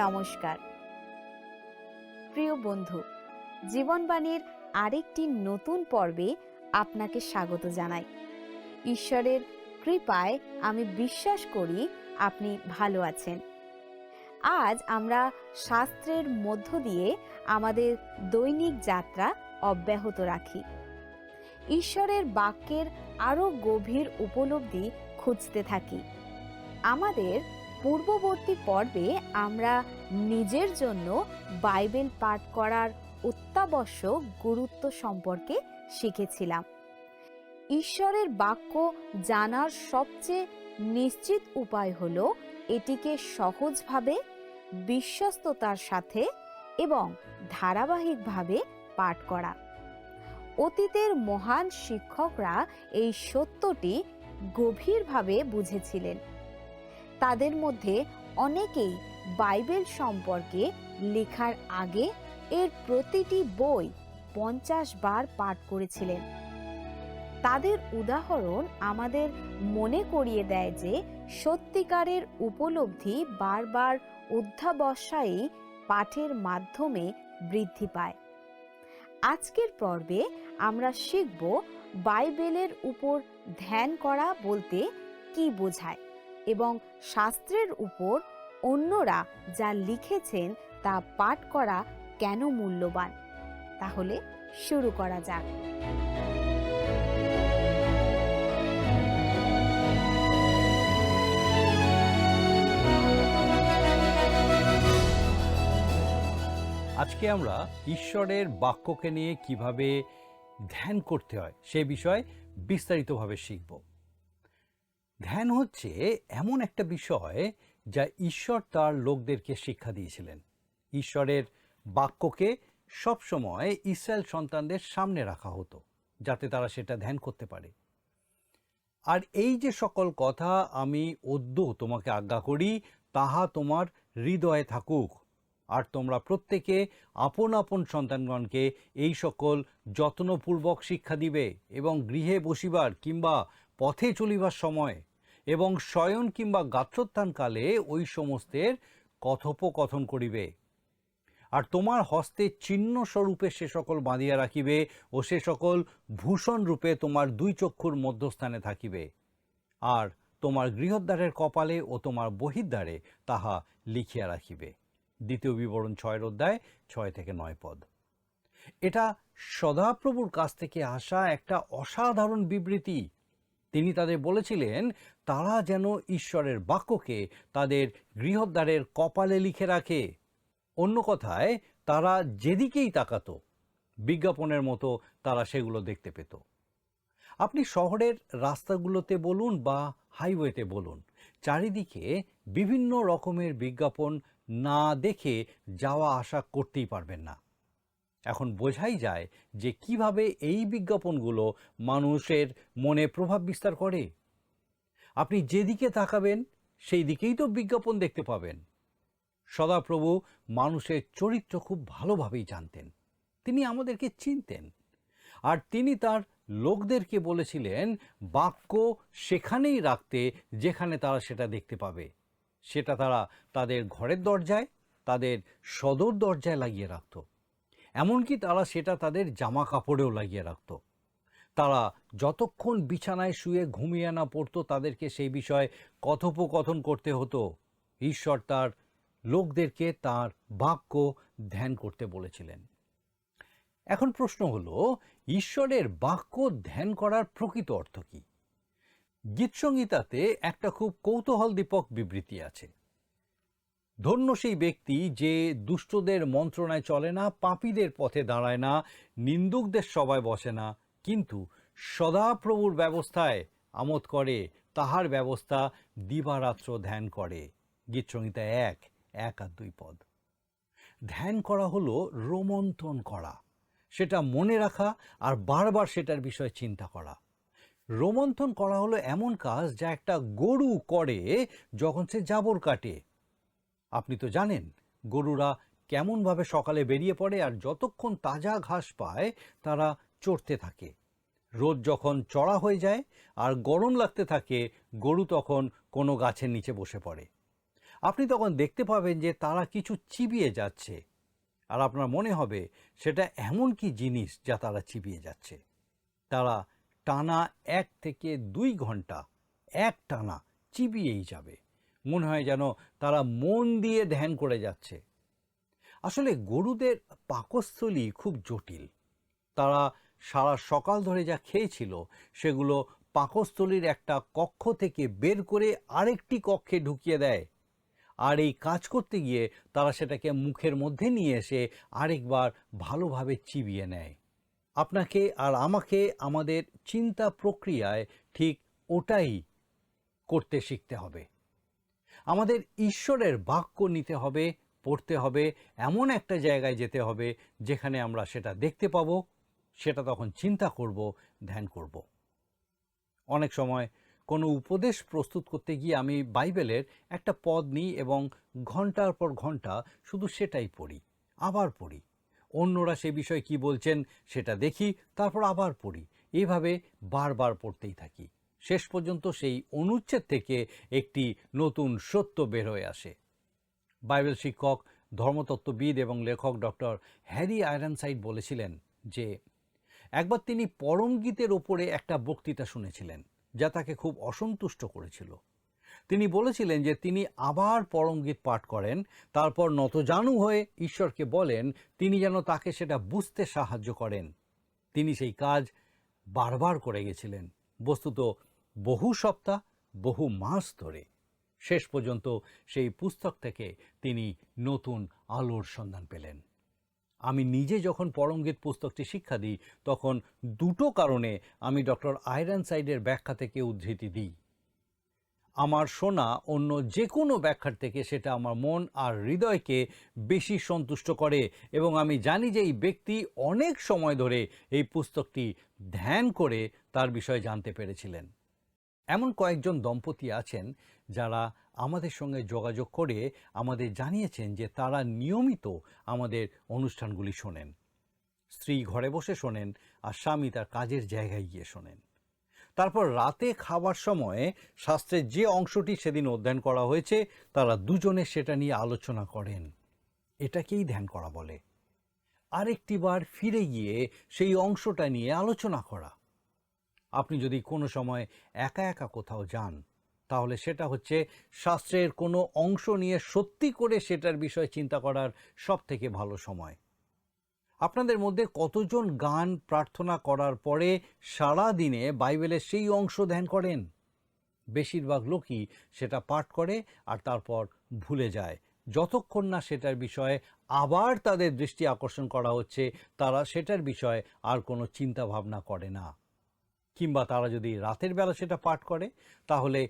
নমস্কার প্রিয় বন্ধু, জীবনবাণীর আরেকটি নতুন পর্বে আপনাকে স্বাগত জানাই। ঈশ্বরের কৃপায় আমি বিশ্বাস করি আপনি ভালো আছেন। আজ আমরা শাস্ত্রের মধ্য দিয়ে আমাদের দৈনিক যাত্রা অব্যাহত রাখি। ঈশ্বরের বাক্যের আরো গভীর উপলব্ধি খুঁজতে থাকি। আমাদের পূর্ববর্তী পর্বে আমরা নিজের জন্য বাইবেল পাঠ করার অত্যাবশ্যক গুরুত্ব সম্পর্কে শিখেছিলাম। ঈশ্বরের বাক্য জানার সবচেয়ে নিশ্চিত উপায় হলো এটিকে সহজভাবে, বিশ্বস্ততার সাথে এবং ধারাবাহিকভাবে পাঠ করা। অতীতের মহান শিক্ষকরা এই সত্যটি গভীরভাবে বুঝেছিলেন। তাদের মধ্যে অনেকেই বাইবেল সম্পর্কে লেখার আগে এর প্রতিটি বই 50 বার পাঠ করেছিলেন। তাদের উদাহরণ আমাদের মনে করিয়ে দেয় যে সত্যিকারের উপলব্ধি বারবার অধ্যাবসায়ী পাঠের মাধ্যমে বৃদ্ধি পায়। আজকের পর্বে আমরা শিখব বাইবেলের উপর ধ্যান করা বলতে কি বোঝায় এবং শাস্ত্রের উপর অন্যরা যা লিখেছেন তা পাঠ করা কেন মূল্যবান। তাহলে শুরু করা যাক। আজকে আমরা ঈশ্বরের বাক্যকে নিয়ে কিভাবে ধ্যান করতে হয় সে বিষয়ে বিস্তারিতভাবে শিখব। ধ্যান হচ্ছে এমন একটা বিষয় যা ঈশ্বর তার লোকদেরকে শিক্ষা দিয়েছিলেন। ঈশ্বরের বাক্যকে সবসময় ইসরায়েল সন্তানদের সামনে রাখা হতো যাতে তারা সেটা ধ্যান করতে পারে। আর এই যে সকল কথা আমি অদ্য তোমাকে আজ্ঞা করি তাহা তোমার হৃদয়ে থাকুক, আর তোমরা প্রত্যেকে আপন আপন সন্তানগণকে এই সকল যত্নপূর্বক শিক্ষা দিবে এবং গৃহে বসিবার কিংবা পথে চলিবার সময় এবং শয়ন কিংবা গাত্রোত্থানকালে ওই সমস্তের কথোপকথন করিবে। আর তোমার হস্তে চিহ্ন স্বরূপে সে সকল বাঁধিয়া রাখিবে ও সে সকল ভূষণ রূপে তোমার দুই চক্ষুর মধ্যস্থানে থাকিবে। আর তোমার গৃহদ্বারের কপালে ও তোমার বহির্দ্বারে তাহা লিখিয়া রাখিবে। দ্বিতীয় বিবরণ 6 অধ্যায় 6 থেকে 9 পদ। এটা সদাপ্রভুর কাছ থেকে আসা একটা অসাধারণ বিবৃতি। তিনি তাদের বলেছিলেন তারা যেন ঈশ্বরের বাক্যকে তাদের গৃহদ্বারের কপালে লিখে রাখে। অন্য কথায়, তারা যেদিকেই তাকাতো বিজ্ঞাপনের মতো তারা সেগুলো দেখতে পেত। আপনি শহরের রাস্তাগুলোতে বলুন বা হাইওয়েতে বলুন, চারিদিকে বিভিন্ন রকমের বিজ্ঞাপন না দেখে যাওয়া আসা করতেই পারবেন না। এখন বোঝাই যায় যে কিভাবে এই বিজ্ঞাপনগুলো মানুষের মনে প্রভাব বিস্তার করে। আপনি যেদিকে তাকাবেন সেই দিকেই তো বিজ্ঞাপন দেখতে পাবেন। সদাপ্রভু মানুষের চরিত্র খুব ভালোভাবেই জানতেন। তিনি আমাদেরকে চিনতেন, আর তিনি তার লোকদেরকে বলেছিলেন বাক্য সেখানেই রাখতে যেখানে তারা সেটা দেখতে পাবে। সেটা তারা তাদের ঘরের দরজায়, তাদের সদর দরজায় লাগিয়ে রাখত। এমনকি তারা সেটা তাদের জামা কাপড়েও লাগিয়ে রাখত। তারা যতক্ষণ বিছানায় শুয়ে ঘুমিয়ে না পড়তো তাদেরকে সেই বিষয়ে কথোপকথন করতে হতো। ঈশ্বর তার লোকদেরকে তার বাক্য ধ্যান করতে বলেছিলেন। এখন প্রশ্ন হলো, ঈশ্বরের বাক্য ধ্যান করার প্রকৃত অর্থ কি? গীতসংহিতাতে একটা খুব কৌতূহলদীপক বিবৃতি আছে। ধন্য সেই ব্যক্তি যে দুষ্টদের মন্ত্রণায় চলে না, পাপীদের পথে দাঁড়ায় না, নিন্দুকদের সভায় বসে না, কিন্তু সদাপ্রভুর ব্যবস্থায় আমোদ করে, তাহার ব্যবস্থা দিবারাত্র ধ্যান করে। গীতসংহিতা 1 আর 2 পদ। ধ্যান করা হলো রোমন্থন করা, সেটা মনে রাখা আর বারবার সেটার বিষয়ে চিন্তা করা। রোমন্থন করা হলো এমন কাজ যা একটা গরু করে যখন সে জাবর কাটে। আপনি তো জানেন গরুরা কেমনভাবে সকালে বেরিয়ে পড়ে আর যতক্ষণ তাজা ঘাস পায় তারা চড়তে থাকে। রোদ যখন চড়া হয়ে যায় আর গরম লাগতে থাকে, গরু তখন কোনো গাছের নিচে বসে পড়ে। আপনি তখন দেখতে পাবেন যে তারা কিছু চিবিয়ে যাচ্ছে, আর আপনার মনে হবে সেটা এমন কি জিনিস যা তারা চিবিয়ে যাচ্ছে। তারা টানা 1 থেকে 2 ঘন্টা একটানা চিবিয়েই যাবে। মনে হয় যেন তারা মন দিয়ে ধ্যান করে যাচ্ছে। আসলে গরুদের পাকস্থলী খুব জটিল। তারা সারা সকাল ধরে যা খেয়েছিল সেগুলো পাকস্থলীর একটা কক্ষ থেকে বের করে আরেকটি কক্ষে ঢুকিয়ে দেয়, আর এই কাজ করতে গিয়ে তারা সেটাকে মুখের মধ্যে নিয়ে এসে আরেকবার ভালোভাবে চিবিয়ে নেয়। আপনাকে আর আমাকে আমাদের চিন্তা প্রক্রিয়ায় ঠিক ওটাই করতে শিখতে হবে। আমাদের ঈশ্বরের বাক্য নিতে হবে, পড়তে হবে, এমন একটা জায়গায় যেতে হবে যেখানে আমরা সেটা দেখতে পাবো, সেটা তখন চিন্তা করব, ধ্যান করব। অনেক সময় কোনো উপদেশ প্রস্তুত করতে গিয়ে আমি বাইবেলের একটা পদ নিই এবং ঘন্টার পর ঘন্টা শুধু সেটাই পড়ি, আবার পড়ি। অন্যরা সে বিষয়ে কি বলছেন সেটা দেখি, তারপর আবার পড়ি। এইভাবে বারবার পড়তেই থাকি। শেষ পর্যন্ত সেই অনুচ্ছেদ থেকে একটি নতুন সত্য বের হয়ে আসে। বাইবেল শিক্ষক, ধর্মতত্ত্ববিদ এবং লেখক ডক্টর হ্যারি আয়রনসাইড বলেছিলেন যে একবার তিনি পরমগীতের ওপরে একটা বক্তৃতা শুনেছিলেন যা তাকে খুব অসন্তুষ্ট করেছিল। তিনি বলেছিলেন যে তিনি আবার পরমগীত পাঠ করেন, তারপর নতজানু হয়ে ঈশ্বরকে বলেন তিনি যেন তাকে সেটা বুঝতে সাহায্য করেন। তিনি সেই কাজ বারবার করে গেছিলেন, বস্তুত বহু সপ্তাহ, বহু মাস ধরে। শেষ পর্যন্ত সেই পুস্তক থেকে তিনি নতুন আলোর সন্ধান পেলেন। আমি নিজে যখন পরমগীত পুস্তকটি শিক্ষা দিই তখন দুটো কারণে আমি ডক্টর আয়রনসাইডের ব্যাখ্যা থেকে উদ্ধৃতি দিই। আমার শোনা অন্য যে কোনো ব্যাখ্যার থেকে সেটা আমার মন আর হৃদয়কে বেশি সন্তুষ্ট করে, এবং আমি জানি যে এই ব্যক্তি অনেক সময় ধরে এই পুস্তকটি ধ্যান করে তার বিষয়ে জানতে পেরেছিলেন। এমন কয়েকজন দম্পতি আছেন যারা আমাদের সঙ্গে যোগাযোগ করে আমাদের জানিয়েছেন যে তারা নিয়মিত আমাদের অনুষ্ঠানগুলি শোনেন। স্ত্রী ঘরে বসে শোনেন আর স্বামী তার কাজের জায়গায় গিয়ে শোনেন। তারপর রাতে খাবার সময়ে শাস্ত্রের যে অংশটি সেদিন অধ্যয়ন করা হয়েছে তারা দুজনে সেটা নিয়ে আলোচনা করেন। এটাকেই ধ্যান করা বলে। আরেকটি বার ফিরে গিয়ে সেই অংশটা নিয়ে আলোচনা করা। আপনি যদি কোনো সময় একা একা কোথাও যান তাহলে সেটা হচ্ছে শাস্ত্রের কোনো অংশ নিয়ে সত্যি করে সেটার বিষয়ে চিন্তা করার সবথেকে ভালো সময়। আপনাদের মধ্যে কতজন গান প্রার্থনা করার পরে সারা দিনে বাইবেলের সেই অংশ ধ্যান করেন? বেশিরভাগ লোকই সেটা পাঠ করে আর তারপর ভুলে যায়। যতক্ষণ না সেটার বিষয়ে আবার তাদের দৃষ্টি আকর্ষণ করা হচ্ছে তারা সেটার বিষয়ে আর কোনো চিন্তা ভাবনা করে না। কিংবা তারা যদি রাতের বেলা সেটা পাঠ করে তাহলে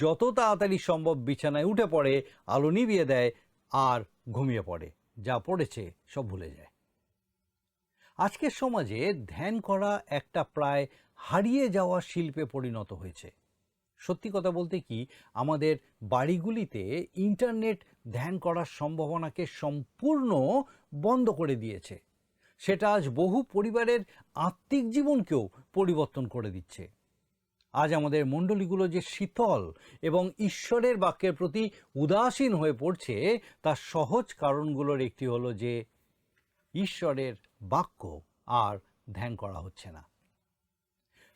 যত তাড়াতাড়ি সম্ভব বিছানায় উঠে পড়ে, আলো নিভিয়ে দেয় আর ঘুমিয়ে পড়ে, যা পড়েছে সব ভুলে যায়। আজকের সমাজে ধ্যান করা একটা প্রায় হারিয়ে যাওয়া শিল্পে পরিণত হয়েছে। সত্যি কথা বলতে কি, আমাদের বাড়িগুলিতে ইন্টারনেট ধ্যান করার সম্ভাবনাকে সম্পূর্ণ বন্ধ করে দিয়েছে। সেটা আজ বহু পরিবারের আত্মিক জীবনকেও পরিবর্তন করে দিচ্ছে। আজ আমাদের মণ্ডলীগুলো যে শীতল এবং ঈশ্বরের বাক্যের প্রতি উদাসীন হয়ে পড়ছে তার সহজ কারণগুলোর একটি হলো যে ঈশ্বরের বাক্য আর ধ্যান করা হচ্ছে না।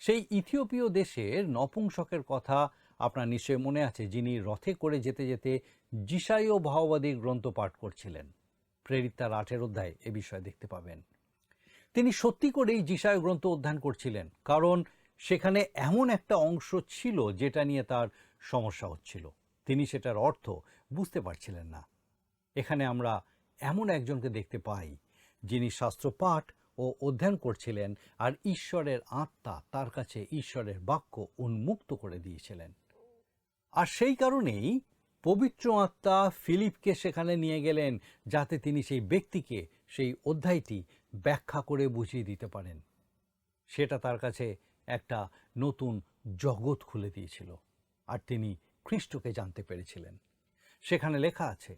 সেই ইথিওপীয় দেশের নপুংসকের কথা আপনার নিশ্চয় মনে আছে, যিনি রথে করে যেতে যেতে যিশায় ভাওবাদীর গ্রন্থ পাঠ করছিলেন। প্রেরিত তার 8 অধ্যায় এ বিষয়ে দেখতে পাবেন। তিনি সত্যি করেই যিশায় গ্রন্থ অধ্যয়ন করছিলেন, কারণ সেখানে এমন একটা অংশ ছিল যেটা নিয়ে তার সমস্যা হচ্ছিল। তিনি সেটার অর্থ বুঝতে পারছিলেন না। এখানে আমরা এমন একজনকে দেখতে পাই যিনি শাস্ত্র পাঠ ও অধ্যয়ন করছিলেন আর ঈশ্বরের আত্মা তার কাছে ঈশ্বরের বাক্য উন্মুক্ত করে দিয়েছিলেন। আর সেই কারণেই পবিত্র আত্মা ফিলিপকে সেখানে নিয়ে গেলেন যাতে তিনি সেই ব্যক্তিকে সেই অধ্যায়টি ব্যাখ্যা করে বুঝিয়ে দিতে পারেন। সেটা তার কাছে একটা নতুন জগৎ খুলে দিয়েছিল আর তিনি খ্রিস্টকে জানতে পেরেছিলেন। সেখানে লেখা আছে,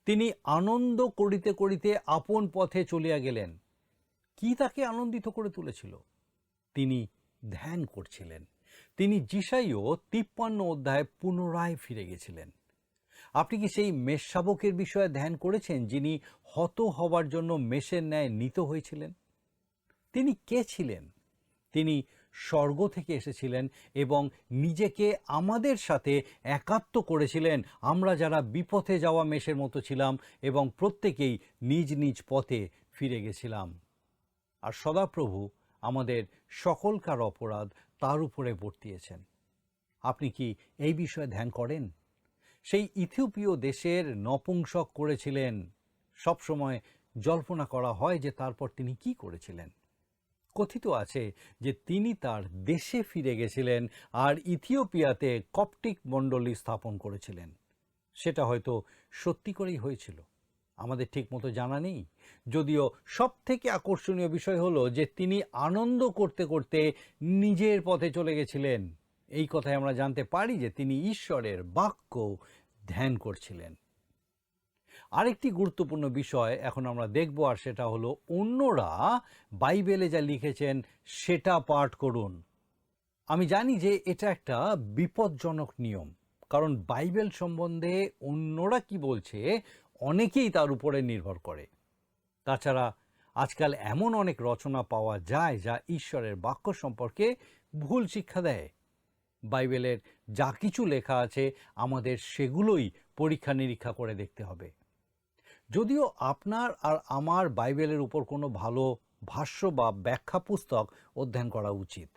তিনি আনন্দ করিতে করিতে আপন পথে চলিয়া গেলেন। কি তাকে আনন্দিত করে তুলেছিল? তিনি ধ্যান করছিলেন। তিনি যিশায় 53 অধ্যায়ে পুনরায় ফিরে গেছিলেন। আপনি কি সেই মেষ শাবকের বিষয়ে ধ্যান করেছেন, যিনি হত হবার জন্য মেষের ন্যায় নীত হয়েছিলেন? তিনি কে ছিলেন? তিনি স্বর্গ থেকে এসেছিলেন এবং নিজেকে আমাদের সাথে একাত্ম করেছিলেন, আমরা যারা বিপথে যাওয়া মেষের মতো ছিলাম এবং প্রত্যেকেই নিজ নিজ পথে ফিরে গেছিলাম। আর সদাপ্রভু আমাদের সকলকার অপরাধ তার উপরে বর্তিয়েছেন। আপনি কি এই বিষয়ে ধ্যান করেন? সেই ইথিওপীয় দেশের নপুংসক করেছিলেন। সবসময় জল্পনা করা হয় যে তারপর তিনি কি করেছিলেন। কথিত আছে যে তিনি তার দেশে ফিরে গেছিলেন আর ইথিওপিয়াতে কপটিক মণ্ডলী স্থাপন করেছিলেন। সেটা হয়তো সত্যি করেই হয়েছিল, আমাদের ঠিকমতো জানা নেই। যদিও সব থেকে আকর্ষণীয় বিষয় হলো যে তিনি আনন্দ করতে করতে নিজের পথে চলে গেছিলেন। এই কথায় আমরা জানতে পারি যে তিনি ঈশ্বরের বাক্য ধ্যান করছিলেন। আরেকটি গুরুত্বপূর্ণ বিষয় এখন আমরা দেখব, আর সেটা হলো অন্যরা বাইবেলে যা লিখেছেন সেটা পাঠ করুন। আমি জানি যে এটা একটা বিপজ্জনক নিয়ম, কারণ বাইবেল সম্বন্ধে অন্যরা কি বলছে অনেকেই তার উপরে নির্ভর করে। তাছাড়া আজকাল এমন অনেক রচনা পাওয়া যায় যা ঈশ্বরের বাক্য সম্পর্কে ভুল শিক্ষা দেয়। বাইবেলের যা কিছু লেখা আছে আমাদের সেগুলোই পরীক্ষা নিরীক্ষা করে দেখতে হবে। যদিও আপনার আর আমার বাইবেলের উপর কোনো ভালো ভাষ্য বা ব্যাখ্যা পুস্তক অধ্যয়ন করা উচিত।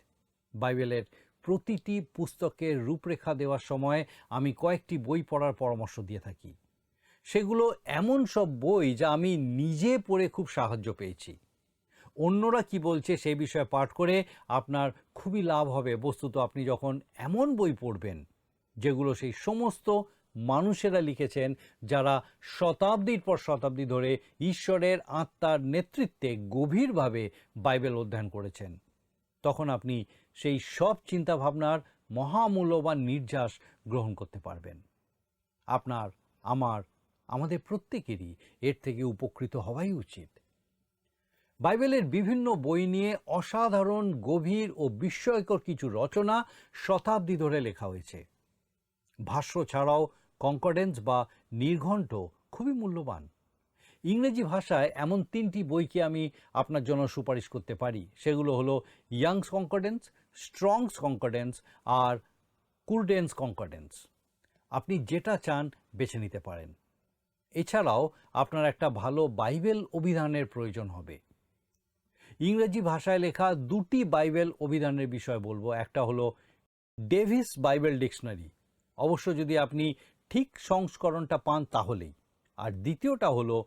বাইবেলের প্রতিটি পুস্তকের রূপরেখা দেওয়ার সময় আমি কয়েকটি বই পড়ার পরামর্শ দিয়ে থাকি। সেগুলো এমন সব বই যা আমি নিজে পড়ে খুব সাহায্য পেয়েছি। অন্যরা কি বলছে সেই বিষয়ে পাঠ করে আপনার খুবই লাভ হবে। বস্তুত আপনি যখন এমন বই পড়বেন যেগুলো সেই সমস্ত মানুষেরা লিখেছেন যারা শতাব্দীর পর শতাব্দী ধরে ঈশ্বরের আত্মার নেতৃত্বে গভীরভাবে বাইবেল অধ্যয়ন করেছেন, তখন আপনি সেই সব চিন্তাভাবনার মহামূল্যবান নির্যাস গ্রহণ করতে পারবেন। আপনার, আমাদের প্রত্যেকেরই এর থেকে উপকৃত হওয়াই উচিত। বাইবেলের বিভিন্ন বই নিয়ে অসাধারণ, গভীর ও বিস্ময়কর কিছু রচনা শতাব্দী ধরে লেখা হয়েছে। ভাষ্য ছাড়াও কনকর্ডেন্স বা নির্ঘণ্ট খুবই মূল্যবান। ইংরেজি ভাষায় এমন 3টি বইকে আমি আপনার জন্য সুপারিশ করতে পারি। সেগুলো হলো ইয়াংস কনকর্ডেন্স, স্ট্রংস কনকর্ডেন্স আর কুরডেন্স কনকর্ডেন্স। আপনি যেটা চান বেছে নিতে পারেন। এছাড়াও আপনার একটা ভালো বাইবেল অভিধানের প্রয়োজন হবে। ইংরেজি ভাষায় লেখা 2টি বাইবেল অভিধানের বিষয় বলবো। একটা হলো ডেভিস বাইবেল ডিকশনারি, অবশ্য যদি আপনি ঠিক সংস্করণটা পান তাহলেই। আর দ্বিতীয়টা হলো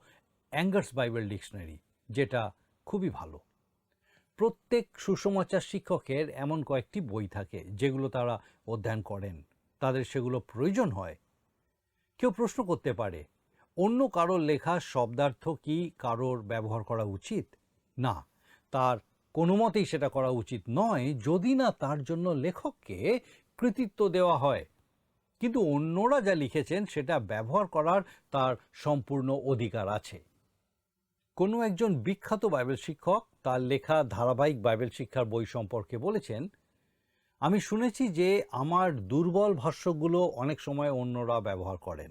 অ্যাঙ্গার্স বাইবেল ডিকশনারি, যেটা খুবই ভালো। প্রত্যেক সুসমাচার শিক্ষকের এমন কয়েকটি বই থাকে যেগুলো তারা অধ্যয়ন করেন, তাদের সেগুলো প্রয়োজন হয়। কেউ প্রশ্ন করতে পারে, অন্য কারোর লেখা শব্দার্থ কি কারোর ব্যবহার করা উচিত? না, তার কোনো মতেই সেটা করা উচিত নয়, যদি না তার জন্য লেখককে কৃতিত্ব দেওয়া হয়। কিন্তু অন্যরা যা লিখেছেন সেটা ব্যবহার করার তার সম্পূর্ণ অধিকার আছে। কোনো একজন বিখ্যাত বাইবেল শিক্ষক তার লেখা ধারাবাহিক বাইবেল শিক্ষার বই সম্পর্কে বলেছেন, আমি শুনেছি যে আমার দুর্বল ভাষ্যগুলো অনেক সময় অন্যরা ব্যবহার করেন,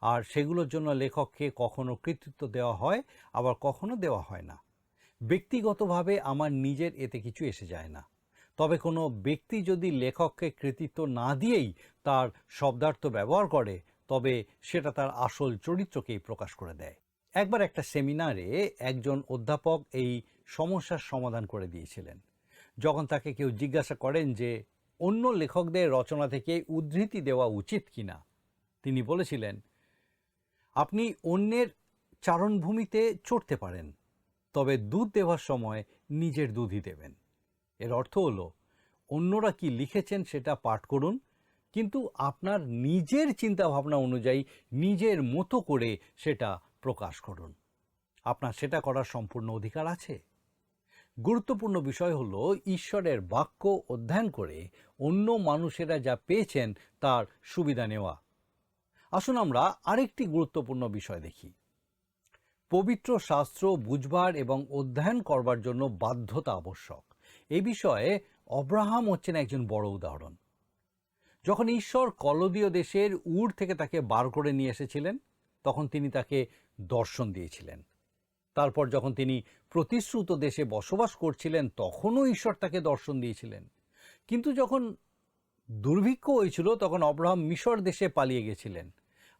আর সেগুলোর জন্য লেখককে কখনো কৃতিত্ব দেওয়া হয়, আবার কখনো দেওয়া হয় না। ব্যক্তিগতভাবে আমার নিজের এতে কিছু এসে যায় না। তবে কোনো ব্যক্তি যদি লেখককে কৃতিত্ব না দিয়েই তার শব্দার্থ ব্যবহার করে, তবে সেটা তার আসল চরিত্রকেই প্রকাশ করে দেয়। একবার একটা সেমিনারে একজন অধ্যাপক এই সমস্যার সমাধান করে দিয়েছিলেন। যখন তাকে কেউ জিজ্ঞাসা করেন যে অন্য লেখকদের রচনা থেকে উদ্ধৃতি দেওয়া উচিত কিনা, তিনি বলেছিলেন, আপনি অন্যের চারণভূমিতে চড়তে পারেন, তবে দুধ দেওয়ার সময় নিজের দুধই দেবেন। এর অর্থ হলো, অন্যরা কি লিখেছেন সেটা পাঠ করুন, কিন্তু আপনার নিজের চিন্তাভাবনা অনুযায়ী নিজের মতো করে সেটা প্রকাশ করুন। আপনার সেটা করার সম্পূর্ণ অধিকার আছে। গুরুত্বপূর্ণ বিষয় হলো ঈশ্বরের বাক্য অধ্যয়ন করে অন্য মানুষেরা যা পেয়েছেন তার সুবিধা নেওয়া। আসুন আমরা আরেকটি গুরুত্বপূর্ণ বিষয় দেখি। পবিত্র শাস্ত্র বুঝবার এবং অধ্যয়ন করবার জন্য বাধ্যতা আবশ্যক। এই বিষয়ে অব্রাহাম হচ্ছেন একজন বড় উদাহরণ। যখন ঈশ্বর কলদীয় দেশের উর থেকে তাকে বার করে নিয়ে এসেছিলেন, তখন তিনি তাকে দর্শন দিয়েছিলেন। তারপর যখন তিনি প্রতিশ্রুত দেশে বসবাস করছিলেন, তখনও ঈশ্বর তাকে দর্শন দিয়েছিলেন। কিন্তু যখন দুর্ভিক্ষ হয়েছিল, তখন অব্রাহাম মিশর দেশে পালিয়ে গেছিলেন,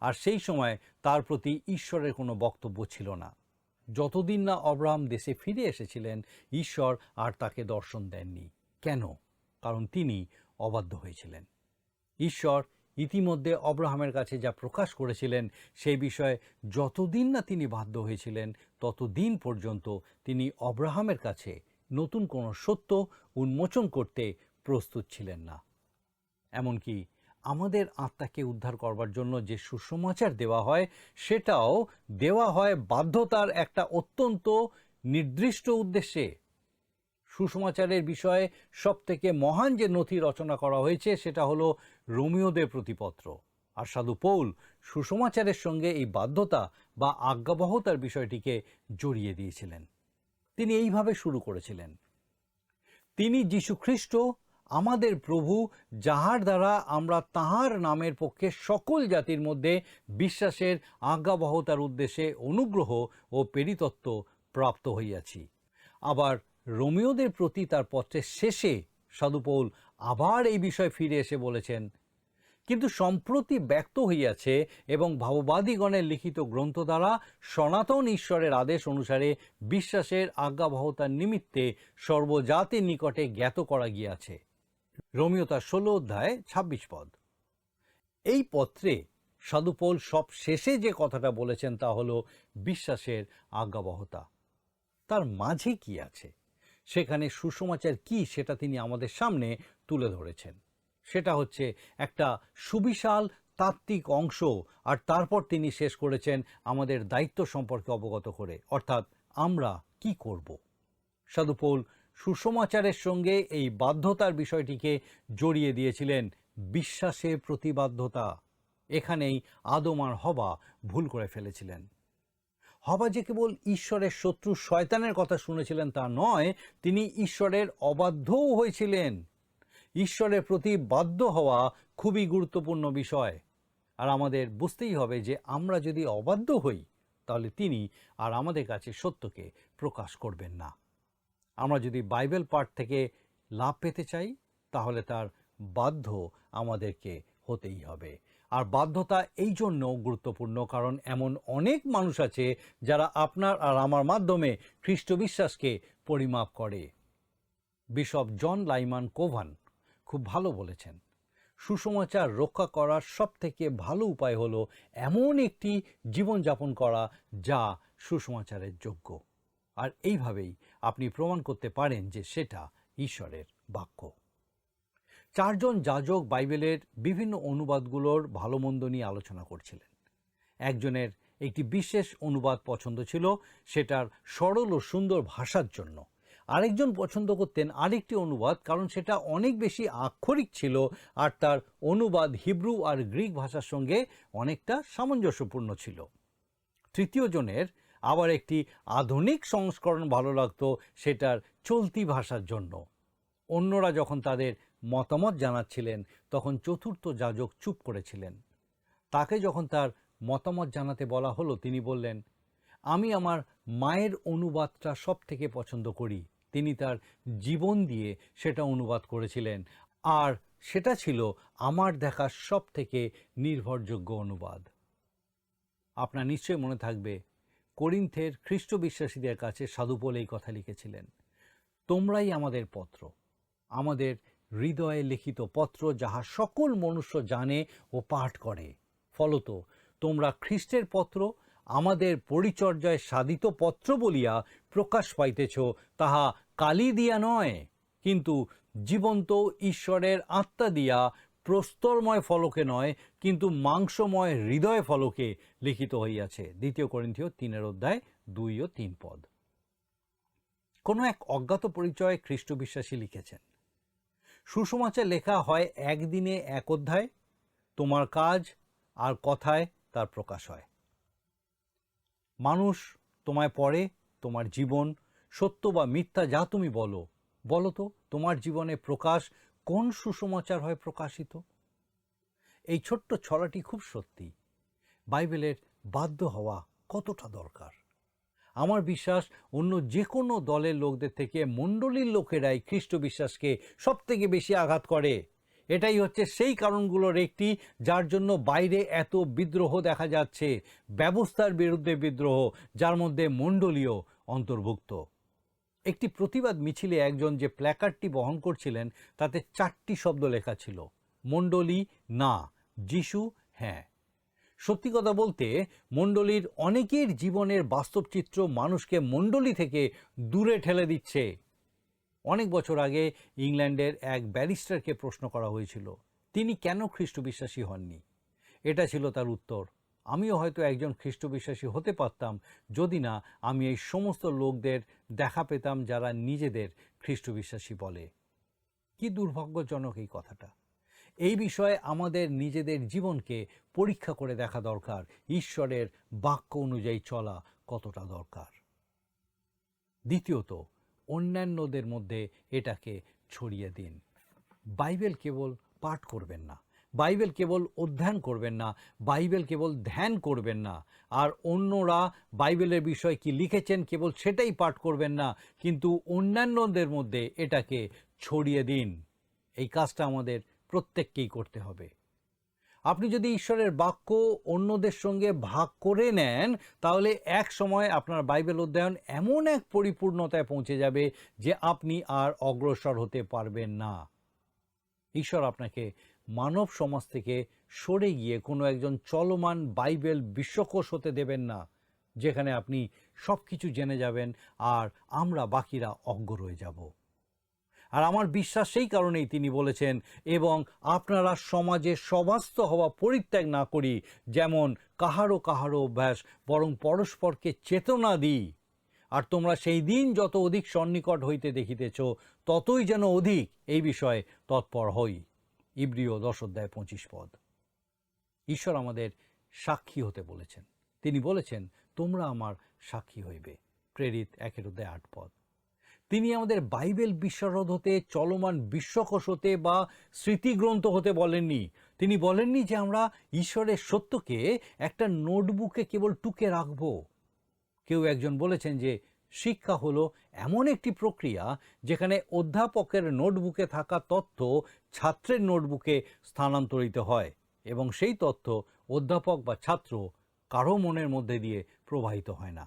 আর সেই সময় তার প্রতি ঈশ্বরের কোনো বক্তব্য ছিল না। যতদিন না অব্রাহাম দেশে ফিরে এসেছিলেন, ঈশ্বর আর তাকে দর্শন দেননি। কেন? কারণ তিনি অবাধ্য হয়েছিলেন। ঈশ্বর ইতিমধ্যে অব্রাহামের কাছে যা প্রকাশ করেছিলেন, সেই বিষয়ে যতদিন না তিনি বাধ্য হয়েছিলেন, ততদিন পর্যন্ত তিনি অব্রাহামের কাছে নতুন কোনো সত্য উন্মোচন করতে প্রস্তুত ছিলেন না। এমনকি আমাদের আত্মাকে উদ্ধার করবার জন্য যে সুসমাচার দেওয়া হয়, সেটাও দেওয়া হয় বাধ্যতার একটা অত্যন্ত নির্দিষ্ট উদ্দেশ্যে। সুসমাচারের বিষয়ে সবথেকে মহান যে নথি রচনা করা হয়েছে, সেটা হলো রোমীয়দের প্রতিপত্র। আর সাধু পৌল সুসমাচারের সঙ্গে এই বাধ্যতা বা আজ্ঞাবহতার বিষয়টিকে জড়িয়ে দিয়েছিলেন। তিনি এইভাবে শুরু করেছিলেন, তিনি যীশুখ্রিস্ট আমাদের প্রভু, যাহার দ্বারা আমরা তাঁহার নামের পক্ষে সকল জাতির মধ্যে বিশ্বাসের আজ্ঞাবহতার উদ্দেশ্যে অনুগ্রহ ও পেরিতত্ত্ব প্রাপ্ত হইয়াছি। আবার রোমীয়দের প্রতি তার পত্রের শেষে সাধু পৌল আবার এই বিষয়ে ফিরে এসে বলেছেন, কিন্তু সম্প্রতি ব্যক্ত হইয়াছে এবং ভাববাদীগণের লিখিত গ্রন্থ দ্বারা সনাতন ঈশ্বরের আদেশ অনুসারে বিশ্বাসের আজ্ঞাবহতার নিমিত্তে সর্বজাতির নিকটে জ্ঞাত করা গিয়াছে। রোমীয় তার 16 অধ্যায় 26 পদ। এই পত্রে সাধু পৌল সব শেষে যে কথাটা বলেছেন, তা হলো বিশ্বাসের আজ্ঞাবহতা। তার মাঝে কি আছে, সেখানে সুসমাচার কি, সেটা তিনি আমাদের সামনে তুলে ধরেছেন। সেটা হচ্ছে একটা সুবিশাল তাত্ত্বিক অংশ, আর তারপর তিনি শেষ করেছেন আমাদের দায়িত্ব সম্পর্কে অবগত করে, অর্থাৎ আমরা কি করব। সাধু পৌল সুসমাচারের সঙ্গে এই বাধ্যতার বিষয়টিকে জড়িয়ে দিয়েছিলেন বিশ্বাসের প্রতিবাধ্যতা। এখানেই আদম আর হবা ভুল করে ফেলেছিলেন। হবা যে কেবল ঈশ্বরের শত্রু শয়তানের কথা শুনেছিলেন তা নয়, তিনি ঈশ্বরের অবাধ্যও হয়েছিলেন। ঈশ্বরের প্রতি বাধ্য হওয়া খুবই গুরুত্বপূর্ণ বিষয়। আর আমাদের বুঝতেই হবে যে আমরা যদি অবাধ্য হই, তাহলে তিনি আর আমাদের কাছে সত্যকে প্রকাশ করবেন না। আমরা যদি বাইবেল পাঠ থেকে লাভ পেতে চাই, তাহলে তার বাধ্য আমাদেরকে হতেই হবে। আর বাধ্যতা এই জন্য গুরুত্বপূর্ণ, কারণ এমন অনেক মানুষ আছে যারা আপনার আর আমার মাধ্যমে খ্রিস্ট বিশ্বাসকে পরিমাপ করে। বিশপ জন লাইমান কোভান খুব ভালো বলেছেন, সুসমাচার রক্ষা করার সবথেকে ভালো উপায় হলো এমন একটি জীবনযাপন করা যা সুসমাচারের যোগ্য। আর এইভাবেই আপনি প্রমাণ করতে পারেন যে সেটা ঈশ্বরের বাক্য। 4 জন যাজক বাইবেলের বিভিন্ন অনুবাদগুলোর ভালো মন্দ নিয়ে আলোচনা করছিলেন। একজনের একটি বিশেষ অনুবাদ পছন্দ ছিল, সেটার সরল ও সুন্দর ভাষার জন্য। আরেকজন পছন্দ করতেন আরেকটি অনুবাদ, কারণ সেটা অনেক বেশি আক্ষরিক ছিল আর তার অনুবাদ হিব্রু আর গ্রিক ভাষার সঙ্গে অনেকটা সামঞ্জস্যপূর্ণ ছিল। তৃতীয় জনের আবার একটি আধুনিক সংস্করণ ভালো লাগতো, সেটার চলতি ভাষার জন্য। অন্যরা যখন তাদের মতামত জানাচ্ছিলেন, তখন চতুর্থ যাজক চুপ করেছিলেন। তাকে যখন তার মতামত জানাতে বলা হলো, তিনি বললেন, আমি আমার মায়ের অনুবাদটা সব থেকে পছন্দ করি। তিনি তার জীবন দিয়ে সেটা অনুবাদ করেছিলেন, আর সেটা ছিল আমার দেখা সব থেকে নির্ভরযোগ্য অনুবাদ। আপনার নিশ্চয়ই মনে থাকবে, করিন্থের খ্রিস্ট বিশ্বাসীদের কাছে সাধু পৌল এই কথা লিখেছিলেন, তোমরাই আমাদের পত্র, আমাদের হৃদয়ে লিখিত পত্র, যাহা সকল মনুষ্য জানে ও পাঠ করে। ফলত তোমরা খ্রিস্টের পত্র, আমাদের পরিচর্যায় সাধিত পত্র বলিয়া প্রকাশ পাইতেছ, তাহা কালি দিয়া নয়, কিন্তু জীবন্ত ঈশ্বরের আত্মা দিয়া, প্রস্তরময় ফলকে নয়, কিন্তু মাংসময় হৃদয় ফলকে লিখিত হইয়াছে। 2 করিন্থীয় 3 অধ্যায় 2 ও 3 পদ। কোনো এক অজ্ঞাত পরিচয় খ্রিস্ট বিশ্বাসী লিখেছেন, সুসমাচার লেখা হয় একদিনে 1 অধ্যায়, তোমার কাজ আর কথায় তার প্রকাশ হয়। মানুষ তোমায় পড়ে, তোমার জীবন সত্য বা মিথ্যা যা তুমি বলো, বলো তো তোমার জীবনে প্রকাশ কোন সুসমাচার হয় প্রকাশিত? এই ছোট্ট ছড়াটি খুব সত্যি। বাইবেলের বাধ্য হওয়া কতটা দরকার। আমার বিশ্বাস অন্য যে কোনো দলের লোকদের থেকে মণ্ডলীর লোকেরাই খ্রিস্ট বিশ্বাসকে সবথেকে বেশি আঘাত করে। এটাই হচ্ছে সেই কারণগুলোর একটি, যার জন্য বাইরে এত বিদ্রোহ দেখা যাচ্ছে, ব্যবস্থার বিরুদ্ধে বিদ্রোহ, যার মধ্যে মণ্ডলীয় অন্তর্ভুক্ত। একটি প্রতিবাদ মিছিলে একজন যে প্ল্যাকার্ডটি বহন করছিলেন তাতে 4টি শব্দ লেখা ছিল, মণ্ডলী না, যিশু হ্যাঁ। সত্যি কথা বলতে মণ্ডলীর অনেকের জীবনের বাস্তব চিত্র মানুষকে মণ্ডলী থেকে দূরে ঠেলে দিচ্ছে। অনেক বছর আগে ইংল্যান্ডের এক ব্যারিস্টারকে প্রশ্ন করা হয়েছিল তিনি কেন খ্রিস্ট বিশ্বাসী হননি। এটা ছিল তার উত্তর, আমিও হয়তো একজন খ্রিস্ট বিশ্বাসী হতে পারতাম যদি না আমি এই সমস্ত লোকদের দেখা পেতাম যারা নিজেদের খ্রিস্ট বিশ্বাসী বলে। কি দুর্ভাগ্যজনক এই কথাটা। এই বিষয়ে আমাদের নিজেদের জীবনকে পরীক্ষা করে দেখা দরকার, ঈশ্বরের বাক্য অনুযায়ী চলা কতটা দরকার। দ্বিতীয়ত, অন্যান্যদের মধ্যে এটাকে ছড়িয়ে দিন। বাইবেল কেবল পাঠ করবেন না, বাইবেল কেবল অধ্যয়ন করবেন না, বাইবেল কেবল ধ্যান করবেন না, আর অন্যরা বাইবেলের বিষয়ে কি লিখেছেন কেবল সেটাই পাঠ করবেন না, কিন্তু অন্যান্যদের মধ্যে এটাকে ছড়িয়ে দিন। এই কাজটা আমাদের প্রত্যেককেই করতে হবে। আপনি যদি ঈশ্বরের বাক্য অন্যদের সঙ্গে ভাগ করে নেন তাহলে এক সময় আপনার বাইবেল অধ্যয়ন এমন এক পরিপূর্ণতায় পৌঁছে যাবে যে আপনি আর অগ্রসর হতে পারবেন না। ঈশ্বর আপনাকে মানব সমাজ থেকে সরে গিয়ে কোনো একজন চলমান বাইবেল বিশ্বকোষ হতে দেবেন না, যেখানে আপনি সব কিছু জেনে যাবেন আর আমরা বাকিরা অজ্ঞ রয়ে যাব। আর আমার বিশ্বাস সেই কারণেই তিনি বলেছেন, এবং আপনারা সমাজে সভাস্থ হওয়া পরিত্যাগ না করি, যেমন কাহারও কাহারও অভ্যাস, বরং পরস্পরকে চেতনা দিই। আর তোমরা সেই দিন যত অধিক সন্নিকট হইতে দেখিতেছ ততই যেন অধিক এই বিষয়ে তৎপর হই। ইব্রিয় 10:25। ঈশ্বর আমাদের সাক্ষী হতে বলেছেন। তিনি বলেছেন, তোমরা আমার সাক্ষী হইবে। প্রেরিত 1:8। তিনি আমাদের বাইবেল বিশারদ হতে, চলমান বিশ্বকোষ হতে বা স্মৃতিগ্রন্থ হতে বলেননি। তিনি বলেননি যে আমরা ঈশ্বরের সত্যকে একটা নোটবুকে কেবল টুকে রাখব। কেউ একজন বলেছেন যে শিক্ষা হলো এমন একটি প্রক্রিয়া যেখানে অধ্যাপকের নোটবুকে থাকা তথ্য ছাত্রের নোটবুকে স্থানান্তরিত হয় এবং সেই তথ্য অধ্যাপক বা ছাত্র কারো মনের মধ্যে দিয়ে প্রবাহিত হয় না।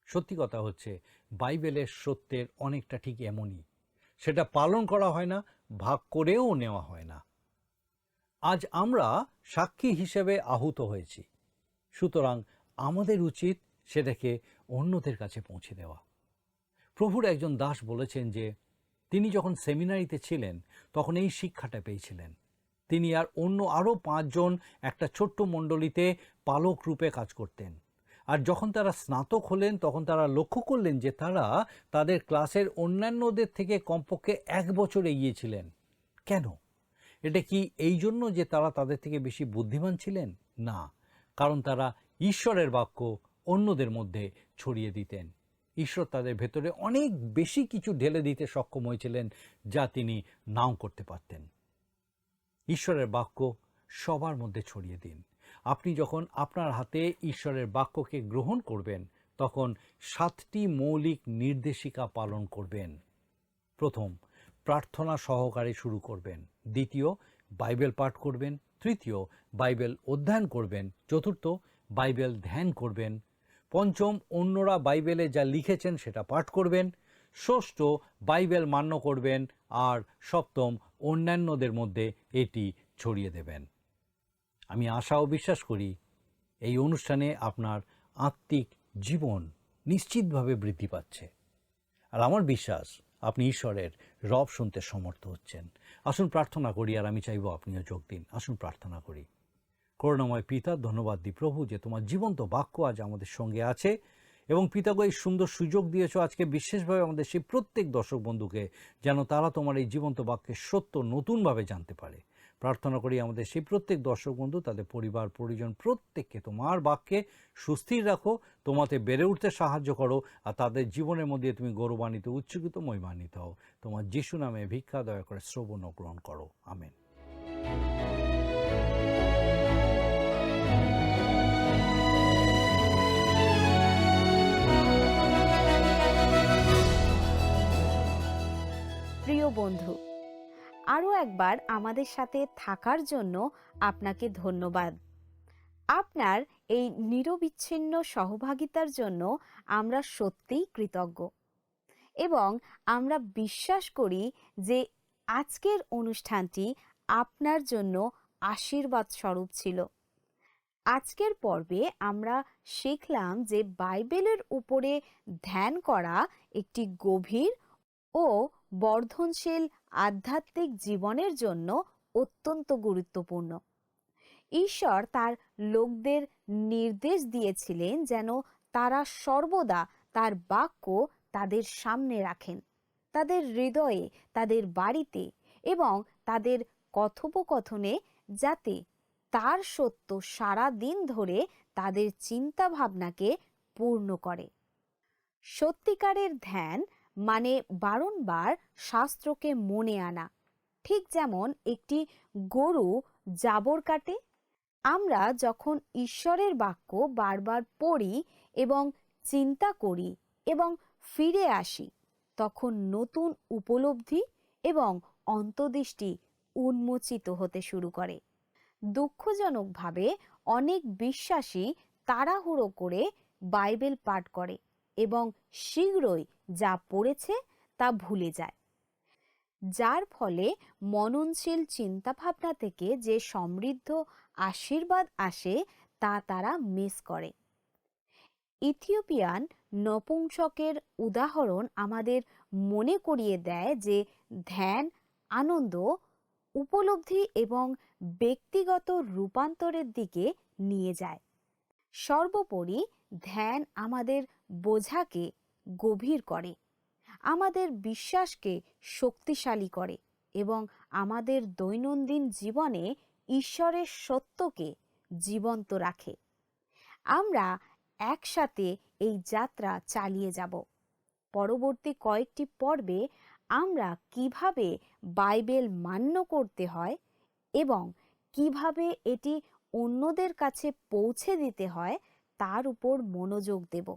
সত্যি কথা হচ্ছে বাইবেলের সত্যের অনেকটা ঠিক এমনই, সেটা পালন করা হয় না, ভাগ করেও নেওয়া হয় না। আজ আমরা সাক্ষী হিসেবে আহুত হয়েছি, সুতরাং আমাদের উচিত সেটাকে অন্যদের কাছে পৌঁছে দেওয়া। প্রভুর একজন দাস বলেছেন যে তিনি যখন সেমিনারিতে ছিলেন তখন এই শিক্ষাটা পেয়েছিলেন। তিনি আর অন্য আরও 5 জন একটা ছোট্ট মণ্ডলীতে পালক রূপে কাজ করতেন। আর যখন তারা স্নাতক হলেন তখন তারা লক্ষ্য করলেন যে তারা তাদের ক্লাসের অন্যান্যদের থেকে কমপক্ষে 1 বছর এগিয়ে ছিলেন। কেন? এটা কি এই জন্য যে তারা তাদের থেকে বেশি বুদ্ধিমান ছিলেন? না, কারণ তারা ঈশ্বরের বাক্য অন্যদের মধ্যে ছড়িয়ে দিতেন। ঈশ্বর তাদের ভেতরে অনেক বেশি কিছু ঢেলে দিতে সক্ষম হয়েছিলেন যা তিনি নাও করতে পারতেন। ঈশ্বরের বাক্য সবার মধ্যে ছড়িয়ে দিন। আপনি যখন আপনার হাতে ঈশ্বরের বাক্যকে গ্রহণ করবেন তখন 7টি মৌলিক নির্দেশিকা পালন করবেন। প্রথম, প্রার্থনা সহকারে শুরু করবেন। দ্বিতীয়, বাইবেল পাঠ করবেন। তৃতীয়, বাইবেল অধ্যয়ন করবেন। চতুর্থ, বাইবেল ধ্যান করবেন। পঞ্চম, অন্যরা বাইবেলে যা লিখেছেন সেটা পাঠ করবেন। ষষ্ঠ, বাইবেল মান্য করবেন। আর সপ্তম, অন্যান্যদের মধ্যে এটি ছড়িয়ে দেবেন। আমি আশা ও বিশ্বাস করি এই অনুষ্ঠানে আপনার আত্মিক জীবন নিশ্চিতভাবে বৃদ্ধি পাচ্ছে। আর আমার বিশ্বাস আপনি ঈশ্বরের রব শুনতে সমর্থ হচ্ছেন। আসুন প্রার্থনা করি, আর আমি চাইব আপনিও যোগ দিন। আসুন প্রার্থনা করি। করুণাময় পিতা, ধন্যবাদ দিই প্রভু যে তোমার জীবন্ত বাক্য আজ আমাদের সঙ্গে আছে, এবং পিতাগো এই সুন্দর সুযোগ দিয়েছ আজকে বিশেষভাবে আমাদের সেই প্রত্যেক দর্শক বন্ধুকে যেন তারা তোমার এই জীবন্ত বাক্যের সত্য নতুনভাবে জানতে পারে। প্রার্থনা করি আমাদের সেই প্রত্যেক দর্শক বন্ধু, তাদের পরিবার পরিজন প্রত্যেককে তোমার বাক্যে সুস্থির রাখো, তোমাতে বেড়ে উঠতে সাহায্য করো, আর তাদের জীবনের মধ্যে তুমি গৌরবান্বিত, উচ্চকিত, মহিমান্বিত হও। তোমার যিশু নামে ভিক্ষা দয়া করে শ্রবণ ও গ্রহণ করো। আমেন। বন্ধু, আরও একবার আমাদের সাথে থাকার জন্য আপনাকে ধন্যবাদ। আপনার এই নিরবিচ্ছিন্ন সহভাগিতার জন্য আমরা সত্যিই কৃতজ্ঞ এবং আমরা বিশ্বাস করি যে আজকের অনুষ্ঠানটি আপনার জন্য আশীর্বাদ স্বরূপ ছিল। আজকের পর্বে আমরা শিখলাম যে বাইবেলের উপরে ধ্যান করা একটি গভীর ও বর্ধনশীল আধ্যাত্মিক জীবনের জন্য অত্যন্ত গুরুত্বপূর্ণ। ঈশ্বর তার লোকদের নির্দেশ দিয়েছিলেন যেন তারা সর্বদা তার বাক্য তাদের সামনে রাখেন, তাদের হৃদয়ে, তাদের বাড়িতে এবং তাদের কথোপকথনে, যাতে তার সত্য সারা দিন ধরে তাদের চিন্তা ভাবনাকে পূর্ণ করে। সত্যিকারের ধ্যান মানে বারংবার শাস্ত্রকে মনে আনা, ঠিক যেমন একটি গরু জাবর কাটে। আমরা যখন ঈশ্বরের বাক্য বারবার পড়ি এবং চিন্তা করি এবং ফিরে আসি, তখন নতুন উপলব্ধি এবং অন্তর্দৃষ্টি উন্মোচিত হতে শুরু করে। দুঃখজনকভাবে অনেক বিশ্বাসী তাড়াহুড়ো করে বাইবেল পাঠ করে এবং শীঘ্রই যা পড়েছে তা ভুলে যায়, যার ফলে মননশীল চিন্তাভাবনা থেকে যে সমৃদ্ধ আশীর্বাদ আসে তা তারা মিস করে। ইথিওপিয়ান নপুংসকের উদাহরণ আমাদের মনে করিয়ে দেয় যে ধ্যান আনন্দ, উপলব্ধি এবং ব্যক্তিগত রূপান্তরের দিকে নিয়ে যায়। সর্বোপরি ধ্যান আমাদের বোঝাকে গভীর করে, আমাদের বিশ্বাসকে শক্তিশালী করে এবং আমাদের দৈনন্দিন জীবনে ঈশ্বরের সত্যকে জীবন্ত রাখে। আমরা একসাথে এই যাত্রা চালিয়ে যাব। পরবর্তী কয়েকটি পর্বে আমরা কিভাবে বাইবেল মান্য করতে হয় এবং কিভাবে এটি অন্যদের কাছে পৌঁছে দিতে হয় তার উপর মনোযোগ দেব।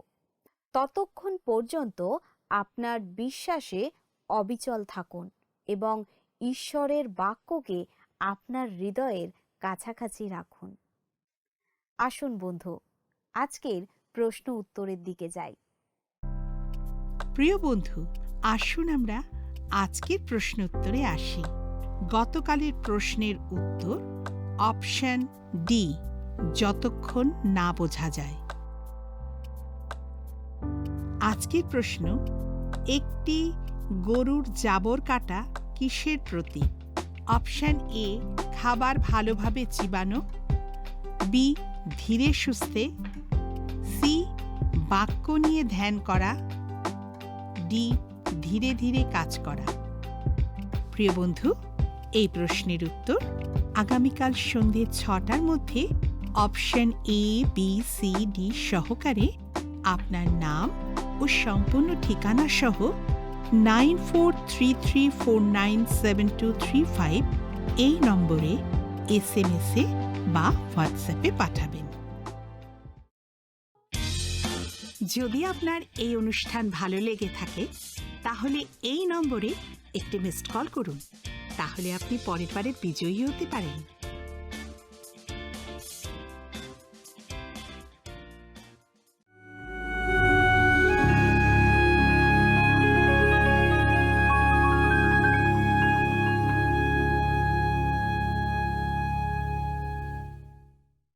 ততক্ষণ পর্যন্ত আপনার বিশ্বাসে অবিচল থাকুন এবং ঈশ্বরের বাক্যকে আপনার হৃদয়ের কাছাকাছি রাখুন। আসুন বন্ধু, আজকের প্রশ্ন উত্তরের দিকে যাই। প্রিয় বন্ধু, আসুন আমরা আজকের প্রশ্ন উত্তরে আসি। গতকালের প্রশ্নের উত্তর অপশন ডি, যতক্ষণ না বোঝা যায়। আজকের প্রশ্ন, একটি গরুর জাবর কাটা কিসের প্রতীক? অপশন এ, খাবার ভালোভাবে চিবানো, বি, ধীরে সুস্থে, সি, বাক্য নিয়ে ধ্যান করা, ডি, ধীরে ধীরে কাজ করা। প্রিয় বন্ধু, এই প্রশ্নের উত্তর আগামীকাল সন্ধ্যে 6টার মধ্যে option A, B, C, D সহকারে আপনার নাম ও সম্পূর্ণ ঠিকানা সহ 9433497235 এই নম্বরে SMS-এ বা হোয়াটসঅ্যাপে পাঠাবেন। যদি আপনার এই অনুষ্ঠান ভালো লেগে থাকে তাহলে এই নম্বরে একটি মিসড কল করুন, তাহলে আপনি পরের বারের বিজয়ী হতে পারেন।